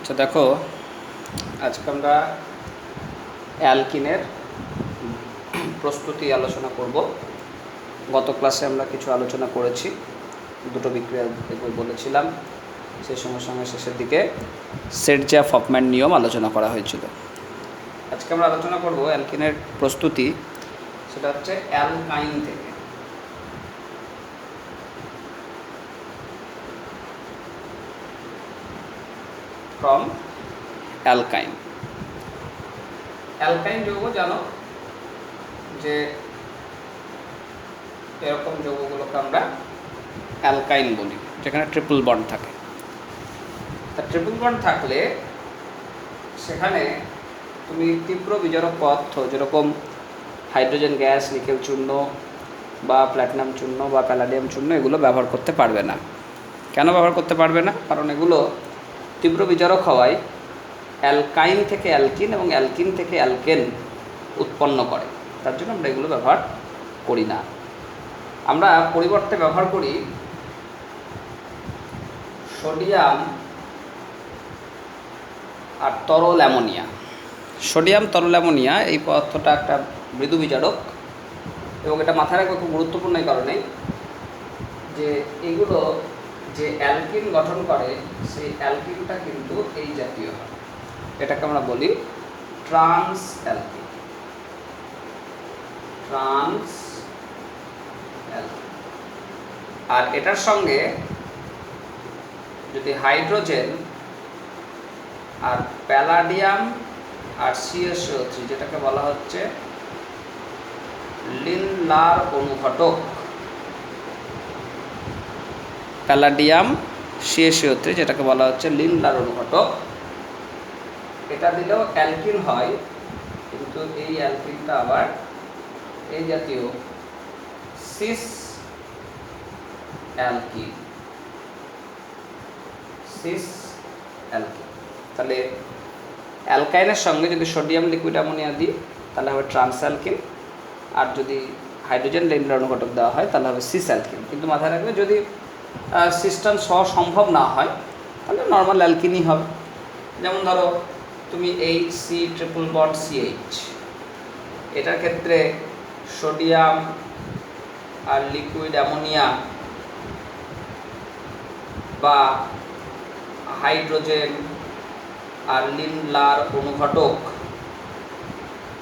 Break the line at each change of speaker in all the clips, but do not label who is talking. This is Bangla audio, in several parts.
আচ্ছা দেখো, আজকে আমরা অ্যালকিনের প্রস্তুতি আলোচনা করব। গত ক্লাসে আমরা কিছু আলোচনা করেছি, দুটো বিক্রিয়া দেখব বলেছিলাম। সেই সঙ্গে সঙ্গে শেষের দিকে সেটজাফ-হফম্যান নিয়ম আলোচনা করা হয়েছিল। আজকে আমরা আলোচনা করব অ্যালকিনের প্রস্তুতি, সেটা হচ্ছে অ্যালকাইন থেকে। ফ্রম অ্যালকাইন। অ্যালকাইন যৌগ জানো যে এরকম যৌগগুলোকে আমরা অ্যালকাইন বলি, যেখানে ট্রিপল বন্ড থাকে। তা ট্রিপল বন্ড থাকলে সেখানে তুমি তীব্র বিজারক পদার্থ যেরকম হাইড্রোজেন গ্যাস, নিকেল চূর্ণ বা প্ল্যাটিনাম চূর্ণ বা প্যালাডিয়াম চূর্ণ এগুলো ব্যবহার করতে পারবে না। কেন ব্যবহার করতে পারবে না? কারণ এগুলো তীব্র বিজারক হওয়ায় অ্যালকাইন থেকে অ্যালকিন এবং অ্যালকিন থেকে অ্যালকেন উৎপন্ন করে। তার জন্য আমরা এগুলো ব্যবহার করি না। আমরা পরিবর্তে ব্যবহার করি সোডিয়াম আর তরল অ্যামোনিয়া। সোডিয়াম তরল অ্যামোনিয়া এই পদার্থটা একটা মৃদু বিজারক, এবং এটা মাথায় রাখবে খুব গুরুত্বপূর্ণ এই কারণে যে এগুলো যে অ্যালকিন গঠন করে সেই অ্যালকিনটা কিন্তু এই জাতীয় হয়। এটাকে আমরা বলি ট্রান্স অ্যালকিন। Trans alkene. আর এটার সঙ্গে যদি হাইড্রোজেন আর প্যালাডিয়াম আর CaCO3, যেটাকে বলা হচ্ছে লিনলার অনুঘটক, প্যালাডিয়াম CaCO3 যেটাকে বলা হচ্ছে লিনলার অনুঘটক, এটা দিলেও অ্যালকিন হয়, কিন্তু এই অ্যালকিনটা আবার এই জাতীয় সিস অ্যালকিন। Cis alkyne. তাহলে অ্যালকাইনের সঙ্গে যদি সোডিয়াম লিকুইড অ্যামোনিয়া দিই তাহলে হবে ট্রান্স অ্যালকিন, আর যদি হাইড্রোজেন লিনলার অনুঘটক দেওয়া হয় তাহলে হবে সিস অ্যালকিন। কিন্তু মাথায় রাখবে যদি সিস্টেম সহ সম্ভব না হয় তাহলে নর্মাল অ্যালকিনই হবে। যেমন ধরো তুমি HC ট্রিপল বন্ড CH, এটার ক্ষেত্রে সোডিয়াম আর লিকুইড অ্যামোনিয়া বা হাইড্রোজেন আর লিনলার অনুঘটক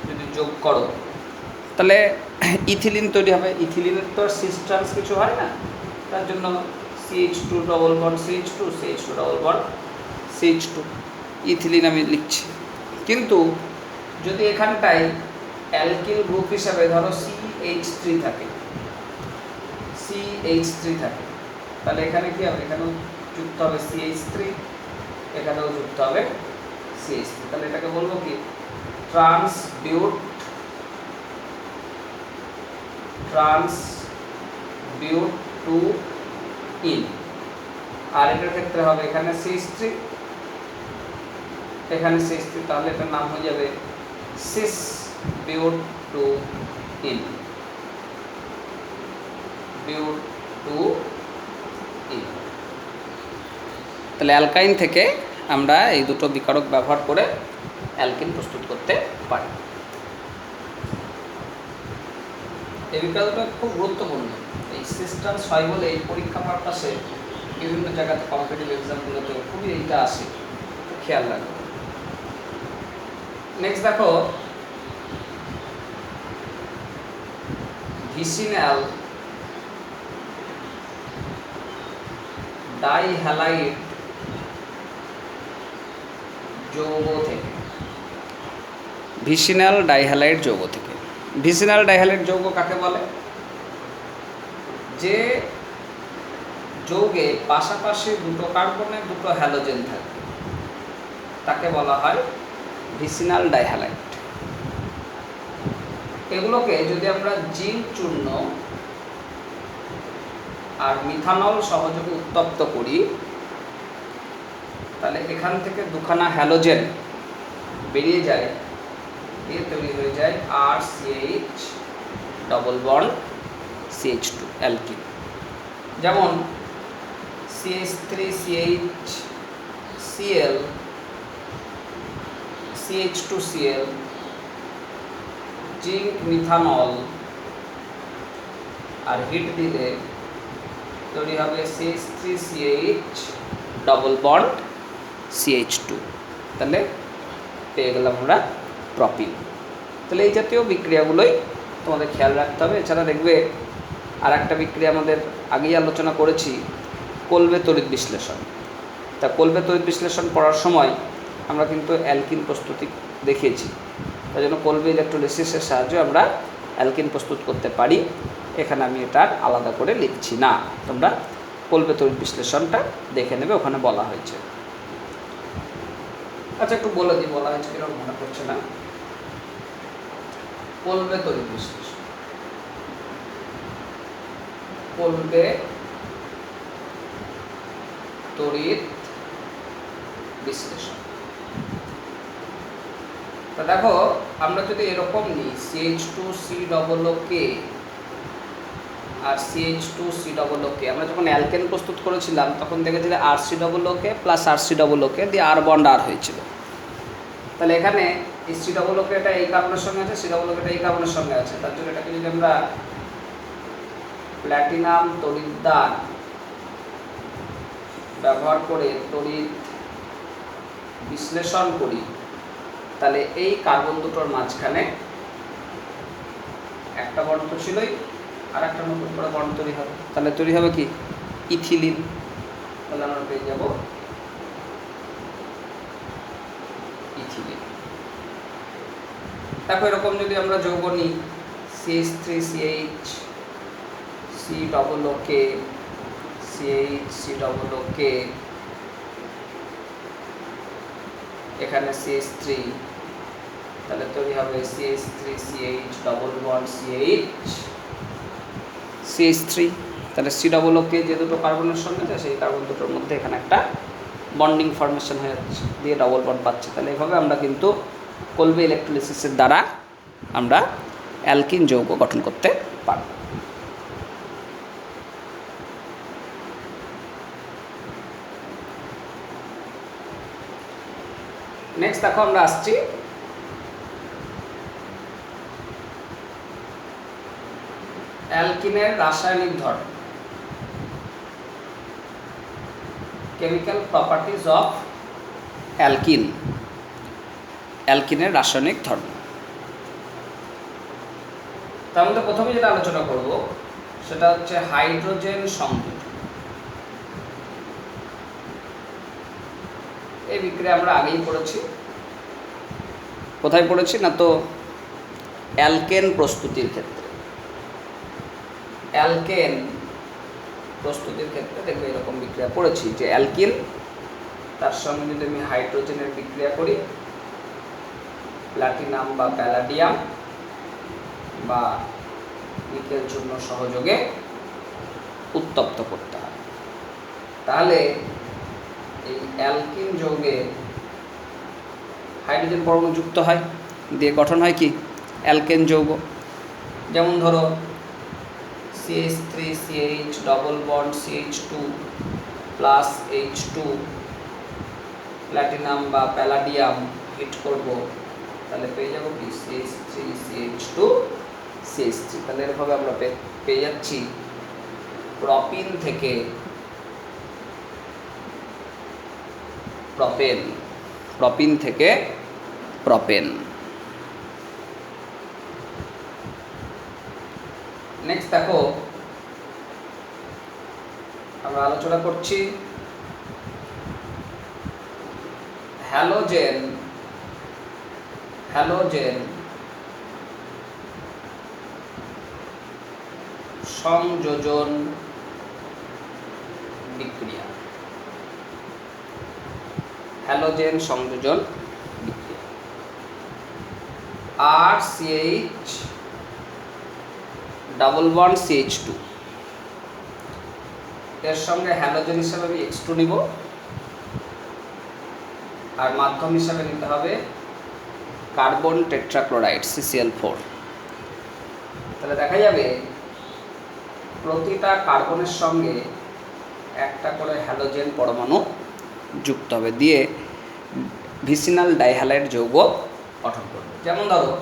যদি যোগ করো তাহলে ইথিলিন তৈরি হবে। ইথিলিনের তো সিস্টার্স কিছু হয় না, তার জন্য CH2 double bond CH2, CH2 double bond CH2, ethylene আমি লিখছি। কিন্তু যদি এখানটায় অ্যালকিল গ্রুপ হিসাবে ধরো CH3 থাকে, CH3 থাকে, তাহলে এখানে কি হবে? এখানেও যুক্ত হবে CH3, এখানেও যুক্ত হবে CH3। তাহলে এটাকে বলবো কি? ট্রান্সবিউট টু ইন। আর এটার ক্ষেত্রে হবে এখানে CH3, এখানে CH3, তাহলে এটার নাম হয়ে যাবে cis but two yne. But two yne. তাহলে অ্যালকাইন থেকে আমরা এই দুটো বিকারক ব্যবহার করে অ্যালকিন প্রস্তুত করতে পারি। এই বিকারকটা খুব গুরুত্বপূর্ণ। এই সিস্টেম হয় বলে এই পরীক্ষা পারপাসে বিভিন্ন জায়গাতে কম্পিটিটিভ এক্সামগুলোতে খুবই এইটা আসে, খেয়াল রাখবো। নেক্সট দেখো ভিসিনাল ডাইহ্যালাইড যৌগ থেকে। ভিসিনাল ডাইহ্যালাইড যৌগ থেকে। ভিসিনাল ডাইহ্যালাইড যৌগ কাকে বলে? যে যৌগে পাশাপাশি দুটো কার্বনে দুটো হ্যালোজেন থাকে তাকে বলা হয় ভিসিনাল ডাইহ্যালাইড। এগুলোকে যদি আমরা জিঙ্ক চূর্ণ আর মিথানল সহযোগে উত্তপ্ত করি তাহলে এখান থেকে দুখানা হ্যালোজেন বেরিয়ে যায়, দিয়ে তৈরি হয়ে যায় RCH double bond CH2 alkyne. যেমন CH3CH Cl CH2Cl, zinc methanol, আর হিট দিলে তৈরি হবে CH3CH ডবল বন্ড CH2। তাহলে পেয়ে গেলাম আমরা প্রপিন। তাহলে এই জাতীয় বিক্রিয়াগুলোই তোমাদের খেয়াল রাখতে হবে। এছাড়া দেখবে আর একটা বিক্রিয়া আমাদের আগেই আলোচনা করেছি, কোলবে তড়িৎ বিশ্লেষণ। তা কোলবে তড়িৎ বিশ্লেষণ পড়ার সময় আমরা কিন্তু অ্যালকিন প্রস্তুতি দেখিয়েছি। তাই জন্য কোলবে ইলেকট্রোলিসিসের সাহায্যে আমরা অ্যালকিন প্রস্তুত করতে পারি। এখানে আমি এটা আলাদা করে লিখছি না, তোমরা কোলবে তড়িৎ বিশ্লেষণটা দেখে নেবে, ওখানে বলা হয়েছে। আচ্ছা, একটু বলে দিই বলা হয়েছে কিরকম মনে করছে না। কোলবে তড়িৎ বিশ্লেষণ, কোলবে তড়িৎ বিশ্লেষণ। তা দেখো, আমরা যদি এরকম নিই CH2COO আর CH2COO, আমরা যখন অ্যালকেন প্রস্তুত করেছিলাম তখন দেখেছি যে RCOO প্লাস RCOO দিয়ে আর বন্ড আর হয়েছিল। তাহলে এখানে এই COO এটা এই কার্বনের সঙ্গে আছে, COO এটা এই কার্বনের সঙ্গে আছে। তার জন্য এটাকে যদি আমরা প্ল্যাটিনাম তড়িৎদ্বার ব্যবহার করে তড়িৎ বিশ্লেষণ করি, তাহলে এই কার্বন দুটোর মাঝখানে একটা বন্ড তো ছিলই, আর একটা নতুন করে বন্ড তৈরি হবে। তাহলে তৈরি হবে কি? ইথিলিন। তাহলে আমরা পেয়ে যাব ইথিলিন। দেখো, এরকম যদি আমরা যৌগ নিই CH3CH COOK CH3COOK, এখানে CH3, তাহলে তৈরি হবে CH3CH ডবল বন্ড CH3। তাহলে COOK যে দুটো কার্বনের সঙ্গে আছে সেই কার্বন দুটোর মধ্যে এখানে একটা বন্ডিং ফর্মেশন হয়ে যাচ্ছে, দিয়ে ডবল বন্ড পাচ্ছে। তাহলে এভাবে আমরা কিন্তু কোলবে ইলেকট্রোলিসিসের দ্বারা আমরা অ্যালকিন যৌগ গঠন করতে পারব। নেক্সট দেখো, আমরা আসছি অ্যালকিনের রাসায়নিক ধর্ম, কেমিক্যাল প্রপার্টিজ অফ অ্যালকিন, অ্যালকিনের রাসায়নিক ধর্ম। তার মধ্যে প্রথমে যেটা আলোচনা করব সেটা হচ্ছে হাইড্রোজেন সংযোজন। এই বিক্রিয়া আমরা আগেই পড়েছি। কোথায় পড়েছি না, তো অ্যালকেন প্রস্তুতির ক্ষেত্রে। অ্যালকেন প্রস্তুতির ক্ষেত্রে দেখবে এরকম বিক্রিয়া পড়েছি যে অ্যালকিন, তার সঙ্গে যদি আমি হাইড্রোজেনের বিক্রিয়া করি, প্লাটিনাম বা প্যালাডিয়াম বা নিকেল চূর্ণ সহযোগে উত্তপ্ত করতে হয়, তাহলে এই অ্যালকিন যৌগে হাইড্রোজেন পরমাণু যুক্ত হয়, দিয়ে গঠন হয় কি? অ্যালকেন যৌগ। যেমন ধরো CH3CH double bond CH2 plus H2, platinum বা প্যালাডিয়াম হিট করব, তাহলে পেয়ে যাবো কি? CH3CH2 CH3। তাহলে এরভাবে আমরা পেয়ে যাচ্ছি প্রপিন থেকে প্রপেন, প্রপিন থেকে প্রপেন। নেক্সট দেখো, আমরা আলোচনা করছি হ্যালোজেন, হ্যালোজেন সংযোজন বিক্রিয়া, হ্যালোজেন সংযোজন বিক্রিয়া। RCH ডাবল বন্ড CH2, এর সঙ্গে হ্যালোজেন হিসাবে আমি X2 নিব, আর মাধ্যম হিসাবে নিতে হবে কার্বন টেট্রাক্লোরাইড CCl4। তাহলে দেখা যাবে প্রতিটা কার্বনের সঙ্গে একটা করে হ্যালোজেন পরমাণু যুক্ত হবে, দিয়ে ভিসিনাল ডাইহ্যালাইড যৌগ গঠন করবে। যেমন ধরো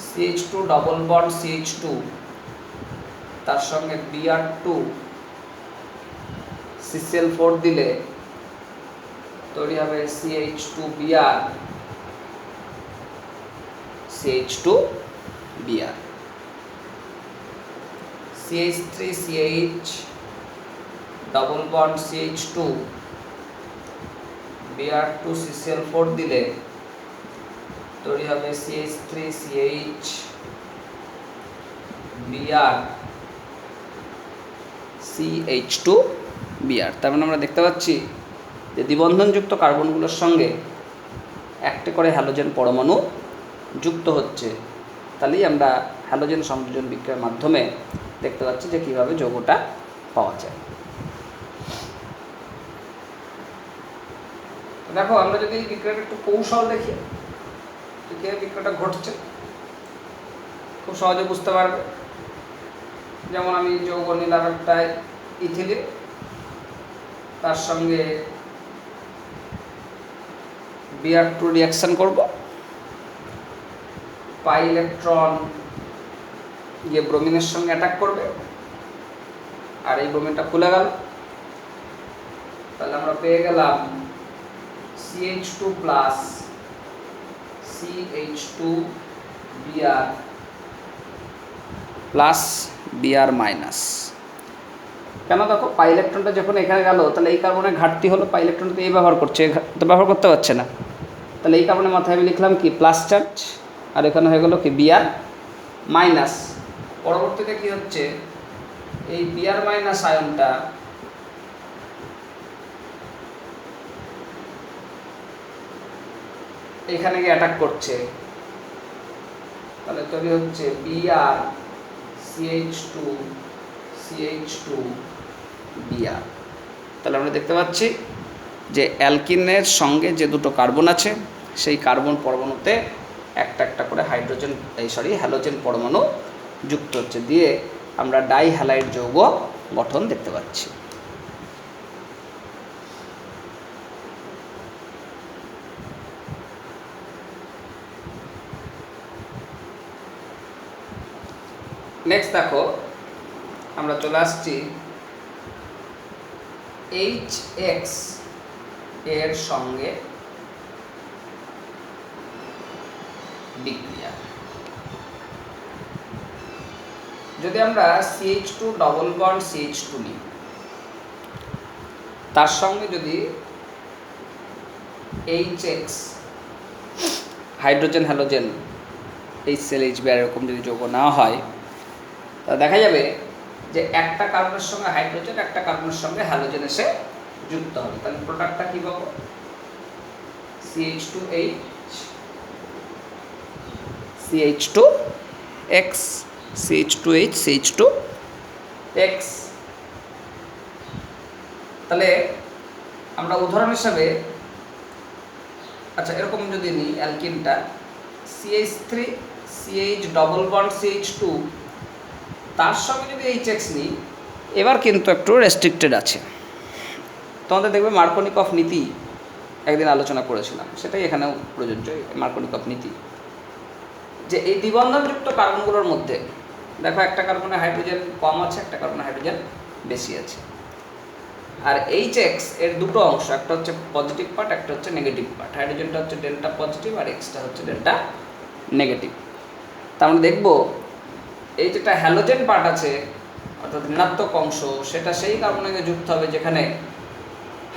CH2 ডবল বন্ড CH2 তার সঙ্গে Br2 CCl4 দিলে তৈরি হবে CH2Br CH2Br। CH3CH double bond CH2 Br2 CCl4 দিলে তৈরি হবে CH3CH Br CH2Br। তার মানে আমরা দেখতে পাচ্ছি যে দ্বিবন্ধনযুক্ত কার্বনগুলোর সঙ্গে একটা করে হ্যালোজেন পরমাণু যুক্ত হচ্ছে। তাহলেই আমরা হ্যালোজেন সংযোজন বিক্রিয়ার মাধ্যমে দেখতে পাচ্ছি যে কীভাবে যৌগটা পাওয়া যায়। দেখো আমরা যদি এই বিক্রিয়াটা একটু কৌশল দেখি, কীভাবে বিক্রিয়াটা ঘটছে খুব সহজে বুঝতে পারবে। যেমন আমি যৌগ নিলাম একটা ইথিলিন, তার সঙ্গে Br2 রিয়াকশন করব, পাই ইলেকট্রন গিয়ে ব্রোমিনের সঙ্গে অ্যাটাক করবে, আর এই ব্রোমিনটা খুলে গেল। তাহলে আমরা পেয়ে গেলাম CH2 plus CH2Br plus Br minus. কেন? দেখো পাই ইলেকট্রনটা যখন এখানে গেল তাহলে এই কার্বনের ঘাটতি হলো, পাই ইলেকট্রনটা এই ব্যবহার করছে, তো ব্যবহার করতে পারছে না। তাহলে এই কার্বনের মাথায় আমি লিখলাম কি প্লাস চার্জ, আর এখানে হয়ে গেল কি Br মাইনাস। পরবর্তীতে কি হচ্ছে, এই Br মাইনাস আয়নটা এখানে গিয়ে অ্যাটাক করছে, তাহলে তৈরি হচ্ছে Br CH2Br। তাহলে আমরা দেখতে পাচ্ছি যে অ্যালকিনের সঙ্গে যে দুটো কার্বন আছে সেই কার্বন পরমাণুতে একটা একটা করে হ্যালোজেন পরমাণু যুক্ত হচ্ছে, দিয়ে আমরা ডাইহ্যালাইড যৌগ গঠন দেখতে পাচ্ছি। নেক্সট দেখো আমরা চলে আসছি HX এর সঙ্গে বিক্রিয়া। যদি আমরা CH2 ডবল বন্ড CH2 নিই, তার সঙ্গে যদি HX হাইড্রোজেন হ্যালোজেন HCl/Br এরকম যদি যৌগ নেওয়া হয়, তা দেখা যাবে যে একটা কার্বনের সঙ্গে হাইড্রোজেন, একটা কার্বনের সঙ্গে হ্যালোজেন এসে যুক্ত হবে। তাহলে প্রোডাক্টটা কী পাবো? CH2H CH2X CH2H CH2X। তাহলে আমরা উদাহরণ হিসাবে এরকম যদি নিই, অ্যালকিনটা CH3 CH double bond CH2 তার সঙ্গে যদি HX নিই, এবার কিন্তু একটু রেস্ট্রিক্টেড আছে। তোমাদের দেখবে মার্কোনিকফ নীতি একদিন আলোচনা করেছিলাম, সেটাই এখানেও প্রযোজ্য। মার্কোনিকফ নীতি যে এই দ্বিবন্ধনযুক্ত কার্বনগুলোর মধ্যে দেখো একটা কার্বনে হাইড্রোজেন কম আছে, একটা কার্বনে হাইড্রোজেন বেশি আছে, আর HX এর দুটো অংশ, একটা হচ্ছে পজিটিভ পার্ট, একটা হচ্ছে নেগেটিভ পার্ট। হাইড্রোজেনটা হচ্ছে ডেল্টা পজিটিভ আর এক্সটা হচ্ছে ডেল্টা নেগেটিভ। তার মানে দেখবো এই যেটা হ্যালোজেন পার্ট আছে অর্থাৎ ঋণাত্মক অংশ, সেটা সেই কার্বনে যুক্ত হবে যেখানে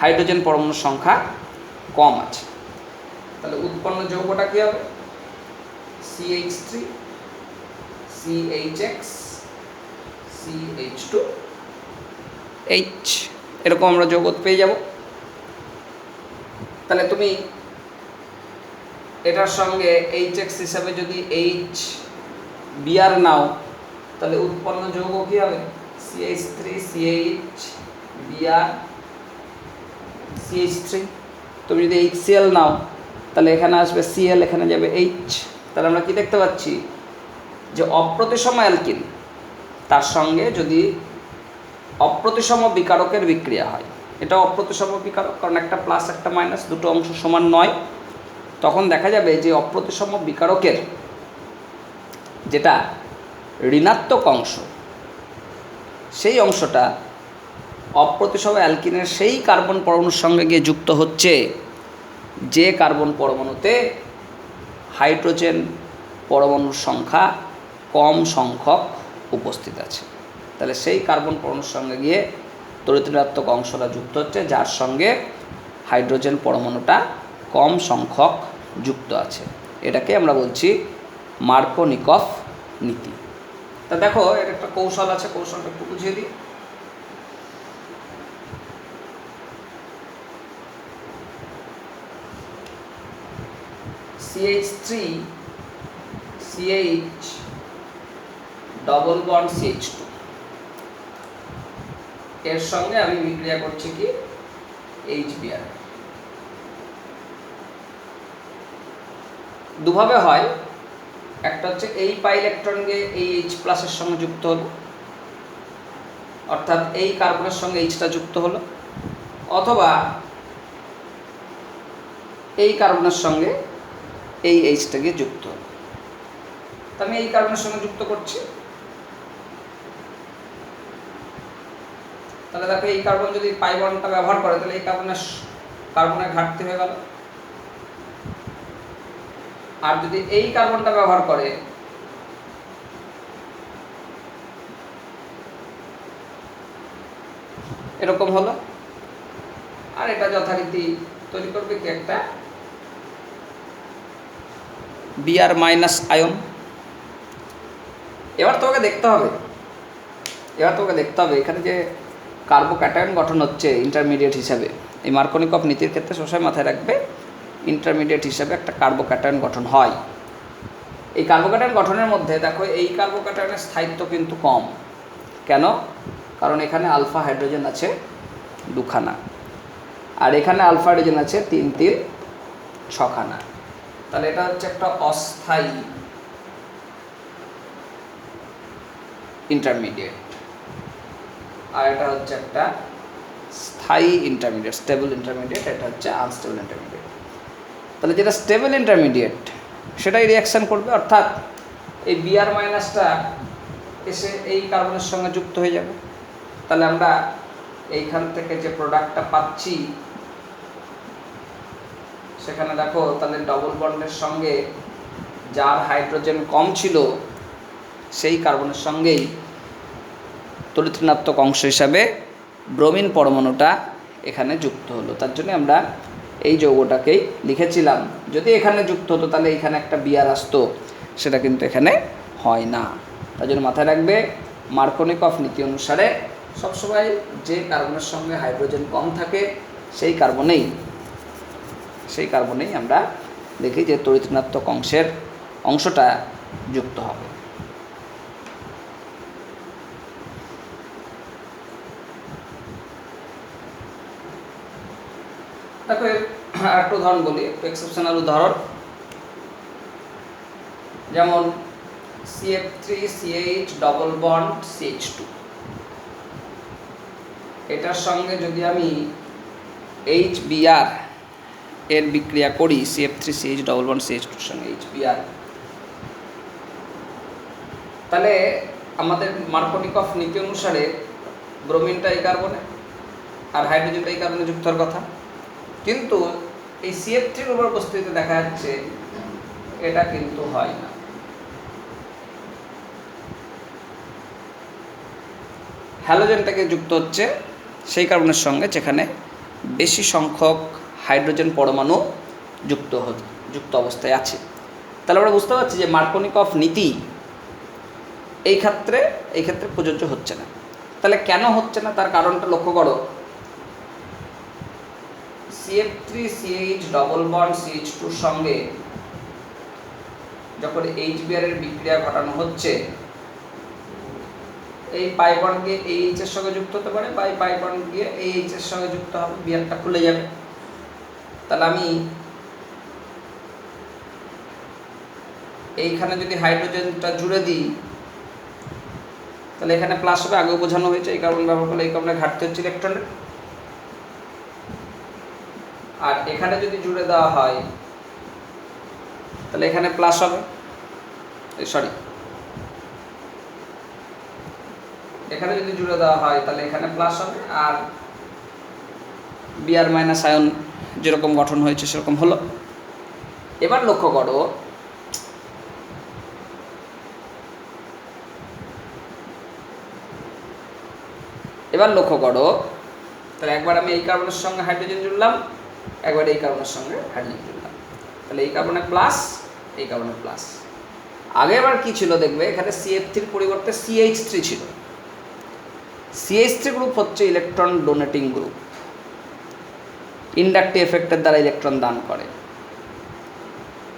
হাইড্রোজেন পরমাণুর সংখ্যা কম আছে। তাহলে উৎপন্ন যৌগটা কী হবে? CH3 CHX CH2H, এরকম আমরা যৌগ পেয়ে যাব। তাহলে তুমি এটার সঙ্গে HX হিসাবে যদি HBr নাও, তাহলে উৎপন্ন যৌগ কী হবে? CH3 CHBr CH3। তুমি যদি HCl নাও, তাহলে এখানে আসবে Cl, এখানে যাবে H। তাহলে আমরা কি দেখতে পাচ্ছি যে অপ্রতিসম অ্যালকিন তার সঙ্গে যদি অপ্রতিসম বিকারকের বিক্রিয়া হয়, এটা অপ্রতিসম বিকারক, কারণ একটা প্লাস একটা মাইনাস দুটো অংশ সমান নয়। তখন দেখা যাবে যে অপ্রতিসম বিকারকের যেটা ঋণাত্মক অংশ, সেই অংশটা অপ্রতিসম অ্যালকিনের সেই কার্বন পরমাণুর সঙ্গে গিয়ে যুক্ত হচ্ছে যে কার্বন পরমাণুতে হাইড্রোজেন পরমাণুর সংখ্যা কম সংখ্যক উপস্থিত আছে। তাহলে সেই কার্বন পরমাণুর সঙ্গে গিয়ে তড়িৎ ঋণাত্মক অংশটা যুক্ত হচ্ছে যার সঙ্গে হাইড্রোজেন পরমাণুটা কম সংখ্যক যুক্ত আছে। এটাকে আমরা বলছি মার্কোনিকফ নীতি। তা দেখো, এর একটা কৌশল আছে, কৌশলটা একটু বুঝিয়ে দিই। CH3 CH double bond CH2, এর সঙ্গে আমি বিক্রিয়া করছি কি HBr। দুভাবে হয়, একটা হচ্ছে এই পাই ইলেকট্রন গিয়ে এই H+ এর সঙ্গে যুক্ত হলো, অর্থাৎ এই কার্বনের সঙ্গে Hটা যুক্ত হলো, অথবা এই কার্বনের সঙ্গে এই Hটা গিয়ে যুক্ত হলো। তো আমি এই কার্বনের সঙ্গে যুক্ত করছি। তাহলে দেখো, এই কার্বন যদি পাই বন্ডটা ব্যবহার করে তাহলে এই কার্বনের ঘাটতি হয়ে গেল। আর যদি এই কার্বনটা ব্যবহার করে এরকম হলো, আর এটা যথারীতি তৈরি করবে কি একটা Br মাইনাস আয়ন। এবার তোমাকে দেখতে হবে এখানে যে কার্বোক্যাটায়ন গঠন হচ্ছে ইন্টারমিডিয়েট হিসাবে, এই মার্কোনিকফ নীতির ক্ষেত্রে সবসময় মাথায় রাখবে ইন্টারমিডিয়েট হিসাবে একটা কার্বোক্যাটায়ন গঠন হয়। এই কার্বোক্যাটায়ন গঠনের মধ্যে দেখো, এই কার্বোক্যাটায়নের স্থায়িত্ব কিন্তু কম। কেন? কারণ এখানে আলফা হাইড্রোজেন আছে 2খানা, আর এখানে আলফা হাইড্রোজেন আছে 3 3 6খানা। তাহলে এটা হচ্ছে একটা অস্থায়ী ইন্টারমিডিয়েট, আর এটা হচ্ছে একটা স্থায়ী ইন্টারমিডিয়েট, স্টেবল ইন্টারমিডিয়েট। এটা হচ্ছে আনস্টেবল ইন্টারমিডিয়েট। তাহলে যেটা স্টেবল ইন্টারমিডিয়েট সেটাই রিয়াকশান করবে, অর্থাৎ এই Br মাইনাসটা এসে এই কার্বনের সঙ্গে যুক্ত হয়ে যাবে। তাহলে আমরা এইখান থেকে যে প্রোডাক্টটা পাচ্ছি সেখানে দেখো, তাহলে ডবল বন্ডের সঙ্গে যার হাইড্রোজেন কম ছিল সেই কার্বনের সঙ্গেই তড়িৎ ঋণাত্মক অংশ হিসাবে ব্রোমিন পরমাণুটা এখানে যুক্ত হলো। তার জন্য আমরা এই যৌগটাকেই লিখেছিলাম, যদি এখানে যুক্ত হতো তাহলে এখানে একটা Br আসতো, সেটা কিন্তু এখানে হয় না। তার জন্য মাথায় রাখবে, মার্কোনিকফ নীতি অনুসারে সবসময় যে কার্বনের সঙ্গে হাইড্রোজেন কম থাকে সেই কার্বনেই আমরা দেখি যে তড়িৎ ঋণাত্মক অংশটা যুক্ত হবে। দেখো, আরেকটা উদাহরণ বলি, এক্সেপশনাল উদাহরণ, যেমন CF3CH ডবল বন্ড CH2, এটার সঙ্গে যদি আমি HBr এর বিক্রিয়া করি, CF3CH ডবল বন্ড CH2 এর সঙ্গে HBr, তাহলে আমাদের মার্কোনিকফ নীতি অনুসারে ব্রোমিনটা এই কার্বনে আর হাইড্রোজেনটা এই কার্বনে যুক্ত হওয়ার কথা, কিন্তু এই CF3 উপর উপস্থিতিতে দেখা যাচ্ছে এটা কিন্তু হয় না। হ্যালোজেনটাকে যুক্ত হচ্ছে সেই কার্বনের সঙ্গে যেখানে বেশি সংখ্যক হাইড্রোজেন পরমাণু যুক্ত অবস্থায় আছে। তাহলে আমরা বুঝতে পারছি যে মার্কোনিকফ নীতি এই ক্ষেত্রে প্রযোজ্য হচ্ছে না। তাহলে কেন হচ্ছে না তার কারণটা লক্ষ্য করো। CF3CH ডবল বন্ড CH2 সঙ্গে যখন HBr এর বিক্রিয়া ঘটানো হচ্ছে, এই পাই বন্ড গিয়ে AH এর সঙ্গে যুক্ত হতে পারে, বা এই পাই বন্ড গিয়ে AH এর সঙ্গে যুক্ত হবে, বিয়ারটা খুলে যাবে। তাহলে আমি এইখানে যদি হাইড্রোজেনটা জুড়ে দিই তাহলে এখানে প্লাস হবে, আগেও বোঝানো হয়েছে, এই কার্বন ব্যবহার করলে এই কার্বনের ঘাটতি হচ্ছে ইলেকট্রনের। আর এখানে যদি জুড়ে দেওয়া হয় তাহলে এখানে প্লাস হবে, সরি এখানে যদি জুড়ে দেওয়া হয় তাহলে এখানে প্লাস হবে, আর Br মাইনাস আয়ন যেরকম গঠন হয়েছে সেরকম হলো। এবার লক্ষ্য করো তাহলে একবার আমি এই কার্বনের সঙ্গে হাইড্রোজেন জুড়লাম, একবার এই কার্বনের সঙ্গে হাইড্রোজেন জুড়লাম, তাহলে এই কার্বনে প্লাস, এই কার্বনে প্লাস। আগে আবার কি ছিল দেখবে, এখানে CF3 পরিবর্তে CH3 ছিল। CH3 গ্রুপ হচ্ছে ইলেকট্রন ডোনেটিং গ্রুপ, ইন্ডাকটিভ এফেক্টের দ্বারা ইলেকট্রন দান করে।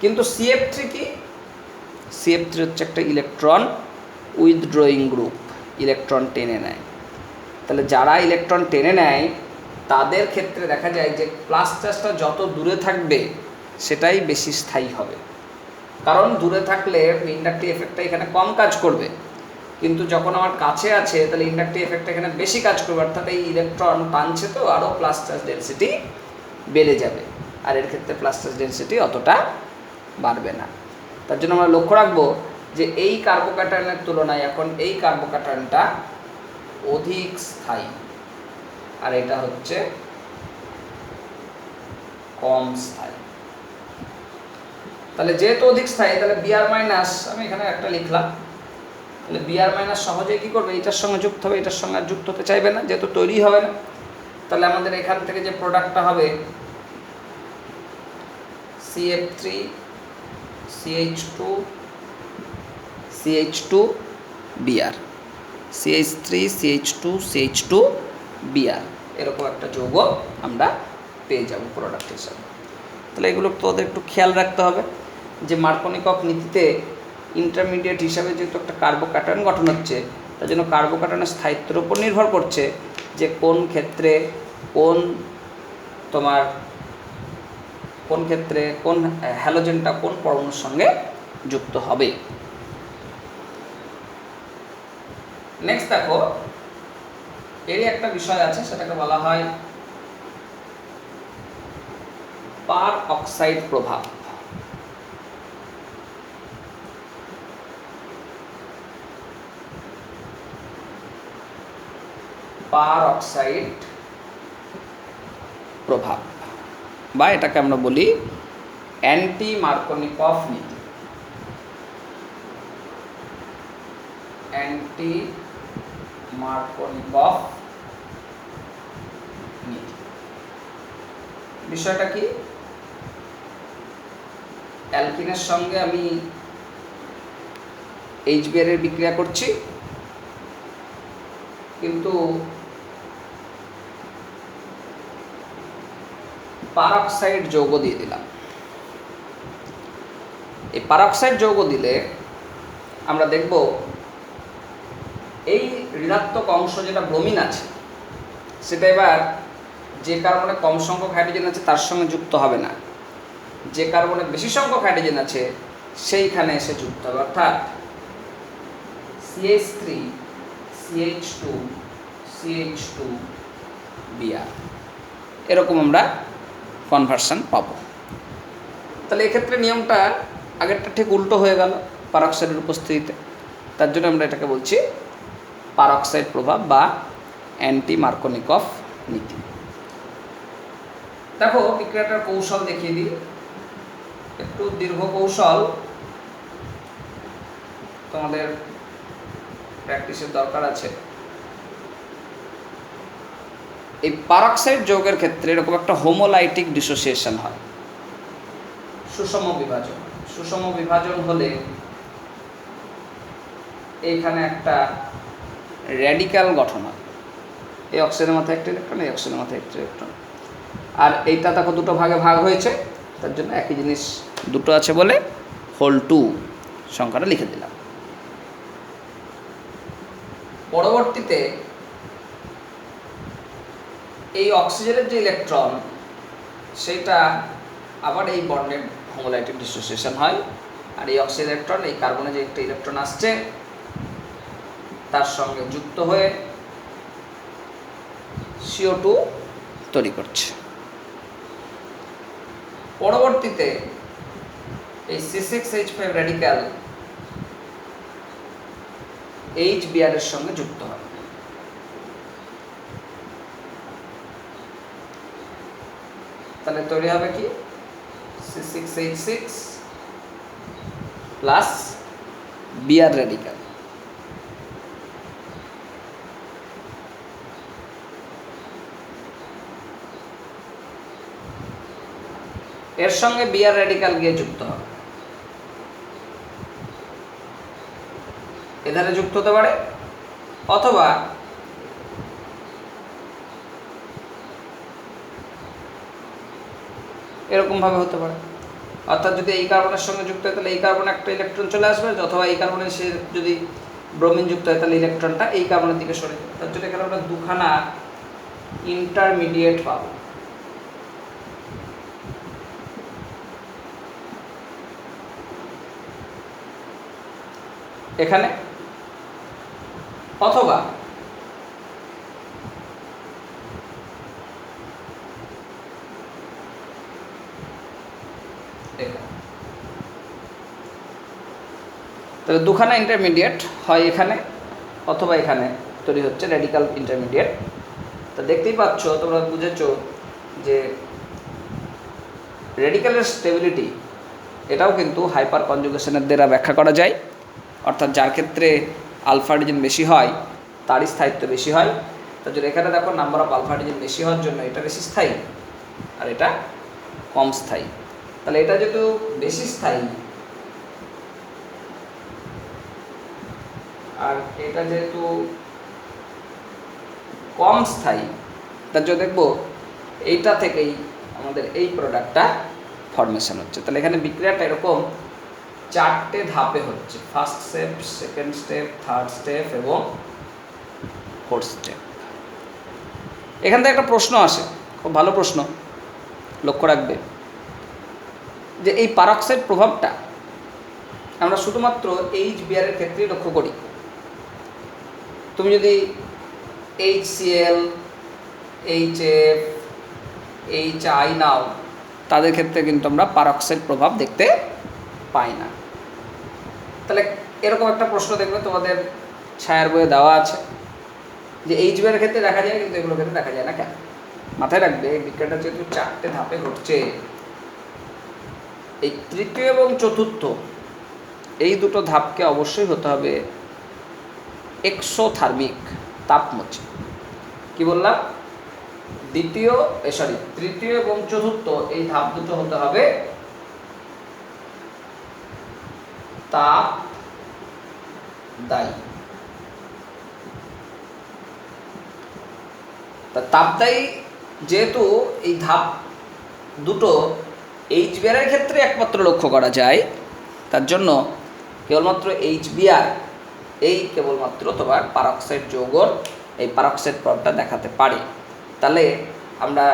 কিন্তু CF3 কি? CF3 হচ্ছে একটা ইলেকট্রন উইথড্রয়িং গ্রুপ, ইলেকট্রন টেনে নেয়। তাহলে যারা ইলেকট্রন টেনে নেয় তাদের ক্ষেত্রে দেখা যায় যে প্লাস চার্জটা যত দূরে থাকবে সেটাই বেশি স্থায়ী হবে, কারণ দূরে থাকলে ইন্ডাকটিভ এফেক্টটা এখানে কম কাজ করবে, কিন্তু যখন আমার কাছে আছে তাহলে ইন্ডাকটিভ এফেক্টটা এখানে বেশি কাজ করবে, অর্থাৎ এই ইলেকট্রন টানছে তো আরও প্লাস চার্জ ডেনসিটি বেড়ে যাবে, আর এর ক্ষেত্রে প্লাস চার্জ ডেনসিটি অতটা বাড়বে না। তার জন্য আমরা লক্ষ্য রাখবো যে এই কার্বোক্যাটায়নের তুলনায় এখন এই কার্বোক্যাটায়নটা অধিক স্থায়ী, আর এটা হচ্ছে কম স্থায়ী। তাহলে যেহেতু অধিক স্থায়ী তাহলে Br মাইনাস আমি এখানে একটা লিখলাম, তাহলে Br মাইনাস সহজেই কী করবে, এটার সঙ্গে যুক্ত হবে, এটার সঙ্গে আর যুক্ত হতে চাইবে না, যেহেতু তৈরি হবে না। তাহলে আমাদের এখান থেকে যে প্রোডাক্টটা হবে CF3 CH2 CH2 Br, CH3 CH2 CH2 Br, এরকম একটা যৌগ আমরা পেয়ে যাব প্রোডাক্ট হিসাবে। তাহলে এগুলো তোদের একটু খেয়াল রাখতে হবে যে মার্কনিকভ নীতিতে ইন্টারমিডিয়েট হিসাবে যেহেতু একটা কার্বোক্যাটায়ন গঠন হচ্ছে, তার জন্য কার্বোক্যাটায়নের স্থায়িত্বের উপর নির্ভর করছে যে কোন ক্ষেত্রে কোন হ্যালোজেনটা কোন পরমাণুর সঙ্গে যুক্ত হবে। নেক্সট দেখো, এরই একটা বিষয় আছে, সেটাকে বলা হয় পার অক্সাইড প্রভাব। পার অক্সাইড প্রভাব, বা এটাকে আমরা বলি অ্যান্টি মার্কনিকভ নীতি। অ্যান্টি মার্কনিকভ নীতি বিষয়টা কি? অ্যালকিনের সঙ্গে আমি HBr এর বিক্রিয়া করছি, কিন্তু পারঅক্সাইড যৌগ দিয়ে দিলাম। এই পারঅক্সাইড যৌগ দিলে আমরা দেখব এই ঋণাত্মক অংশ যেটা ব্রোমিন আছে সেটা এবার যে কার্বনে কম সংখ্যক হাইড্রোজেন আছে তার সঙ্গে যুক্ত হবে না, যে কার্বনে বেশি সংখ্যক হাইড্রোজেন আছে সেইখানে এসে যুক্ত হবে, অর্থাৎ CH3 CH2 CH2 Br, এরকম আমরা কনভার্সন পাবো। তাহলে এক্ষেত্রে নিয়মটা আগেরটা ঠিক উল্টো হয়ে গেল পারঅক্সাইডের উপস্থিতিতে, তার জন্য আমরা এটাকে বলছি পারঅক্সাইড প্রভাব বা অ্যান্টি মার্কনিকভ নীতি। দেখো বিক্রিয়াটার কৌশল দেখিয়ে দিই, একটু দীর্ঘ কৌশল, তোমাদের প্র্যাকটিসের দরকার আছে। এই পারঅক্সাইড যৌগের ক্ষেত্রে এরকম একটা হোমোলাইটিক ডিসোসিয়েশন হয়, সুষম বিভাজন। সুষম বিভাজন হলে এইখানে একটা র্যাডিক্যাল গঠন হয়, এই অক্সিজেনের মাথায় একটা ইলেকট্রন, এই অক্সিজেনের মাথায় একটা ইলেকট্রন, আর এইটা দেখো দুটো ভাগে ভাগ হয়েছে, তার জন্য একই জিনিস দুটো আছে বলে হোল 2 সংখ্যাটা লিখে দিলাম। পরবর্তীতে এই অক্সিজেনের যে ইলেকট্রন সেটা আবার এই বন্ডের হোমোলাইটিক ডিসোসিয়েশন হয়, আর এই অক্সিজেন ইলেকট্রন এই কার্বনে যে একটা ইলেকট্রন আসছে তার সঙ্গে যুক্ত হয়ে CO2 তৈরি করছে। পরবর্তীতে এই C6H5 রেডিক্যাল HBr এর সঙ্গে যুক্ত হবে। তাহলে তৈরি হবে কি C6H6 প্লাস Br রেডিক্যাল। এর সঙ্গে Br রেডিক্যাল গিয়ে যুক্ত হবে, এধারে যুক্ত হতে পারে, অথবা এরকম ভাবে হতে পারে। অর্থাৎ যদি এই কার্বনের সঙ্গে যুক্ত হয় তাহলে এই কার্বনে একটা ইলেকট্রন চলে আসবে, অথবা এই কার্বনে সে যদি ব্রোমিন যুক্ত হয় তাহলে ইলেকট্রনটা এই কার্বনের দিকে সরে যাবে। তার জন্য এখানে আমরা দুখানা ইন্টারমিডিয়েট পাবো। এখানে অথবা তাহলে দুখানা ইন্টারমিডিয়েট হয় এখানে অথবা এখানে তৈরি হচ্ছে রেডিক্যাল ইন্টারমিডিয়েট। তো দেখতেই পাচ্ছ, তোমরা বুঝেছো যে রেডিক্যালের স্টেবিলিটি এটাও কিন্তু হাইপার কনজুগেশনের দ্বারা ব্যাখ্যা করা যায়। অর্থাৎ যার ক্ষেত্রে আলফা ডিজেন বেশি হয় তারই স্থায়িত্ব বেশি হয়। তার জন্য এখানে দেখো নাম্বার অফ আলফা ডিজেন বেশি হওয়ার জন্য এটা বেশি স্থায়ী আর এটা কম স্থায়ী। তাহলে এটা যেহেতু বেশি স্থায়ী আর এটা যেহেতু কম স্থায়ী, তার জন্য দেখবো এইটা থেকেই আমাদের এই প্রোডাক্টটা ফরমেশন হচ্ছে। তাহলে এখানে বিক্রিয়াটা এরকম 4টে ধাপে হচ্ছে, first step, second step, third step এবং ফোর্থ স্টেপ। এখান থেকে একটা প্রশ্ন আসে, খুব ভালো প্রশ্ন, লক্ষ্য রাখবে যে এই পারক্সাইড প্রভাবটা আমরা শুধুমাত্র HBr এর ক্ষেত্রেই লক্ষ্য করি। তুমি যদি HCl, HF, HI নাও, তাদের ক্ষেত্রে কিন্তু আমরা পারক্সাইড প্রভাব দেখতে পাই না। তাহলে এরকম একটা প্রশ্ন দেখবে তোমাদের ছায়ার বইয়ে দেওয়া আছে যে HBr এর ক্ষেত্রে দেখা যায় কিন্তু এগুলোর ক্ষেত্রে দেখা যায় না কেন? মাথায় রাখবে এই বিক্রিয়াটা যেহেতু 4টে ধাপে ঘটছে, এই তৃতীয় এবং চতুর্থ এই দুটো ধাপকে অবশ্যই হতে হবে এক্সোথার্মিক, তাপমোচী। কি বললাম? তৃতীয় এবং চতুর্থ এই ধাপ দুটো হতে হবে তাপদায়ী। তাপদায়ী যেহেতু এই ধাপ দুটো HBr এর ক্ষেত্রে একমাত্র লক্ষ্য করা যায়, তার জন্য কেবলমাত্র HBr এই কেবলমাত্র তোমার পারক্সাইড যৌগর এই পারক্সাইড প্রভাবটা দেখাতে পারে। তাহলে আমরা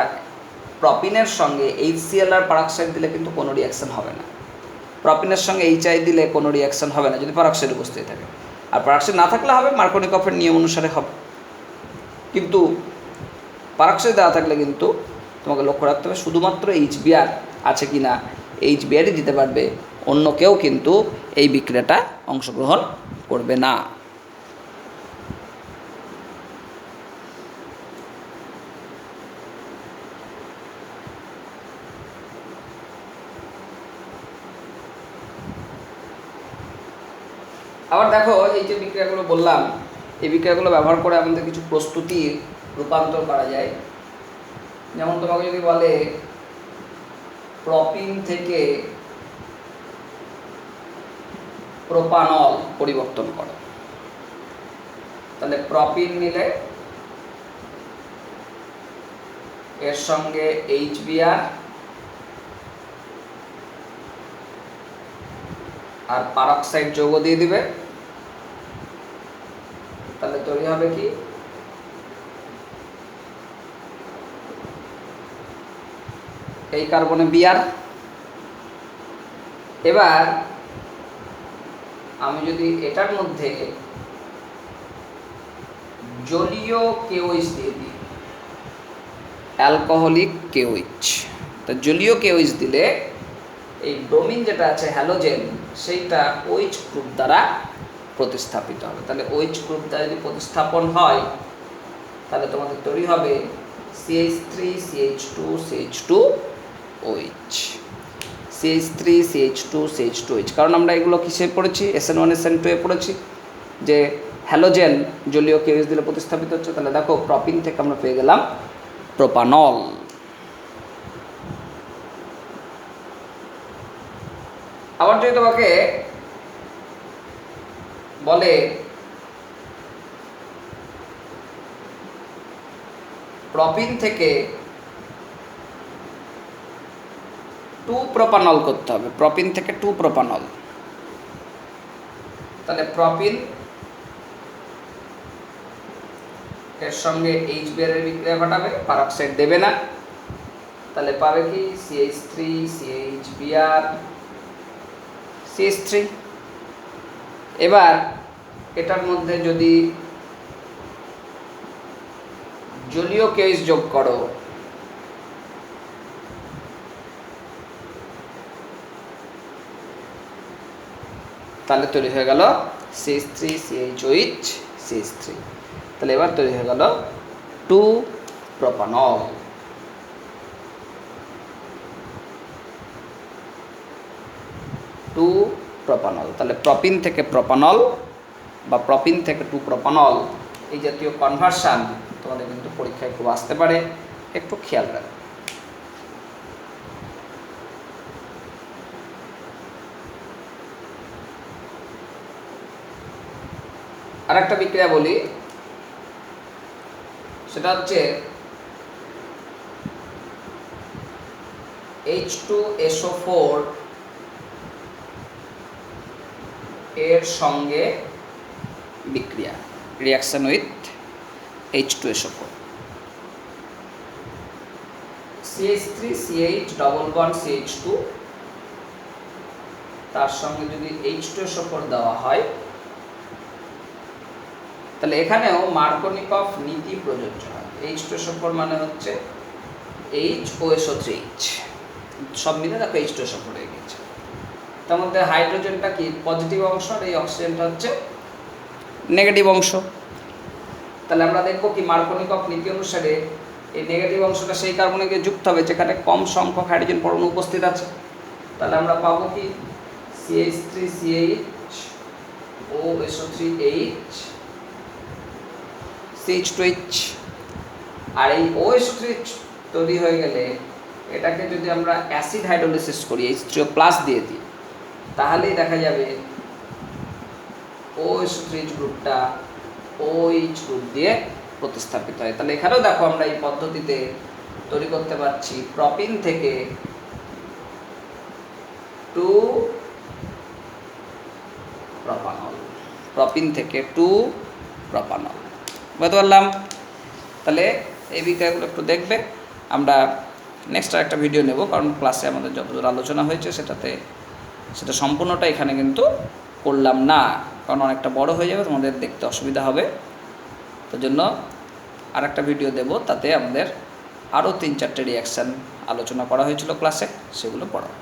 প্রপিনের সঙ্গে HCl আর পারক্সাইড দিলে কিন্তু কোনো রিয়াকশান হবে না, প্রপিনের সঙ্গে HI দিলে কোনো রিয়াকশান হবে না যদি পারক্সাইড উপস্থিত থাকে। আর পারক্সাইড না থাকলে হবে, মার্কনিকফের নিয়ম অনুসারে হবে। কিন্তু পারক্সাইড দেওয়া থাকলে কিন্তু তোমাকে লক্ষ্য রাখতে হবে শুধুমাত্র HBr আছে কি না, HBrই দিতে পারবে, অন্য কেউ কিন্তু এই বিক্রিয়াটা অংশগ্রহণ করবে না। আবার দেখো এই যে বিক্রিয়াগুলো বললাম, এই বিক্রিয়াগুলো ব্যবহার করে আমাদের কিছু প্রস্তুতি রূপান্তর করা যায়। যেমন তোমাকে যদি বলে প্রপিন থেকে প্রোপানল পরিবর্তন করো, তাহলে প্রপিন নিলে এর সঙ্গে HBr আর পারক্সাইড যৌগ দিয়ে দিবে, তাহলে তৈরি হবে কি এই কার্বনে Br। এবার আমি যদি এটার মধ্যে জলীয় KOH দিয়ে দিই, অ্যালকোহলিক KOH, তো জলীয় KOH দিলে এই ব্রোমিন যেটা আছে হ্যালোজেন সেইটা OH গ্রুপ দ্বারা প্রতিস্থাপিত হবে। তাহলে OH গ্রুপ দ্বারা যদি প্রতিস্থাপন হয় তাহলে তোমাদের তৈরি হবে CH3CH2CH2OH, CH3CH2CH2OH। কারণ আমরা এগুলো কিসে পড়েছি? SN1 SN2 এ পড়েছি যে হ্যালোজেন জলীয় KOH দিলে প্রতিস্থাপিত হচ্ছে। তাহলে দেখো প্রপিন থেকে আমরা পেয়ে গেলাম প্রোপানল। আবার যদি তোমাকে বলে প্রপিন থেকে 2-প্রোপানল করতে হবে, প্রপিন থেকে 2-প্রোপানল, তাহলে প্রপিন এর সঙ্গে H-Br এর বিক্রিয়া ঘটাবে, পারক্সাইড দেবে না, তাহলে পাবে কি CH3 CH-Br CH3। এবার এটার মধ্যে যদি জলীয় KOH যোগ করো তাহলে তৈরি হয়ে গেল CH3CHOH CH3। তাহলে এবার তৈরি হয়ে গেল 2-প্রোপানল। তাহলে প্রপিন থেকে প্রোপানল বা প্রপিন থেকে 2-প্রোপানল এই জাতীয় কনভার্সান তোমাদের কিন্তু পরীক্ষায় খুব আসতে পারে, একটু খেয়াল রাখবে। আর একটা বিক্রিয়া বলি, সেটা হচ্ছে H2SO4 এর সঙ্গে বিক্রিয়া, reaction with H2SO4, CH3CH double bond CH2 তার সঙ্গে যদি H2SO4 দেওয়া হয় তাহলে এখানেও মার্কনিকভ নীতি প্রযোজ্য হয়। H2SO4 মানে হচ্ছে HOSO3H, সব মিলে দেখো H2SO4 হয়ে গেছে। তার মধ্যে হাইড্রোজেনটা কি পজিটিভ অংশ আর এই অক্সিজেনটা হচ্ছে নেগেটিভ অংশ। তাহলে আমরা দেখব কি মার্কনিকভ নীতি অনুসারে এই নেগেটিভ অংশটা সেই কার্বনে গিয়ে যুক্ত হবে যেখানে কম সংখ্যক হাইড্রোজেন পরমাণু উপস্থিত আছে। তাহলে আমরা পাবো কি CH3CH OSO3H CH2H। আর এই OSO3H তৈরি হয়ে গেলে এটাকে যদি আমরা অ্যাসিড হাইড্রোলাইসিস করি H3O+ দিয়ে দিই তাহলেই দেখা যাবে OSO3H গ্রুপটা OH গ্রুপ দিয়ে প্রতিস্থাপিত হয়। তাহলে এখানেও দেখো আমরা এই পদ্ধতিতে তৈরি করতে পারছি প্রপিন থেকে 2-প্রোপানল, প্রপিন থেকে 2-প্রোপানল। বুঝতে পারলাম? তাহলে এই বিক্রিয়াগুলো একটু দেখবে। আমরা নেক্সট আর একটা ভিডিও নেব, কারণ ক্লাসে আমাদের যতদূর আলোচনা হয়েছে সেটা সম্পূর্ণটা এখানে কিন্তু করলাম না, কারণ অনেকটা বড় হয়ে যাবে, তোমাদের দেখতে অসুবিধা হবে। তো জন্য আর একটা ভিডিও দেব, তাতে আমাদের আরও 3-4টে রিয়াকশান আলোচনা করা হয়েছিল ক্লাসে, সেগুলো পড়াবো।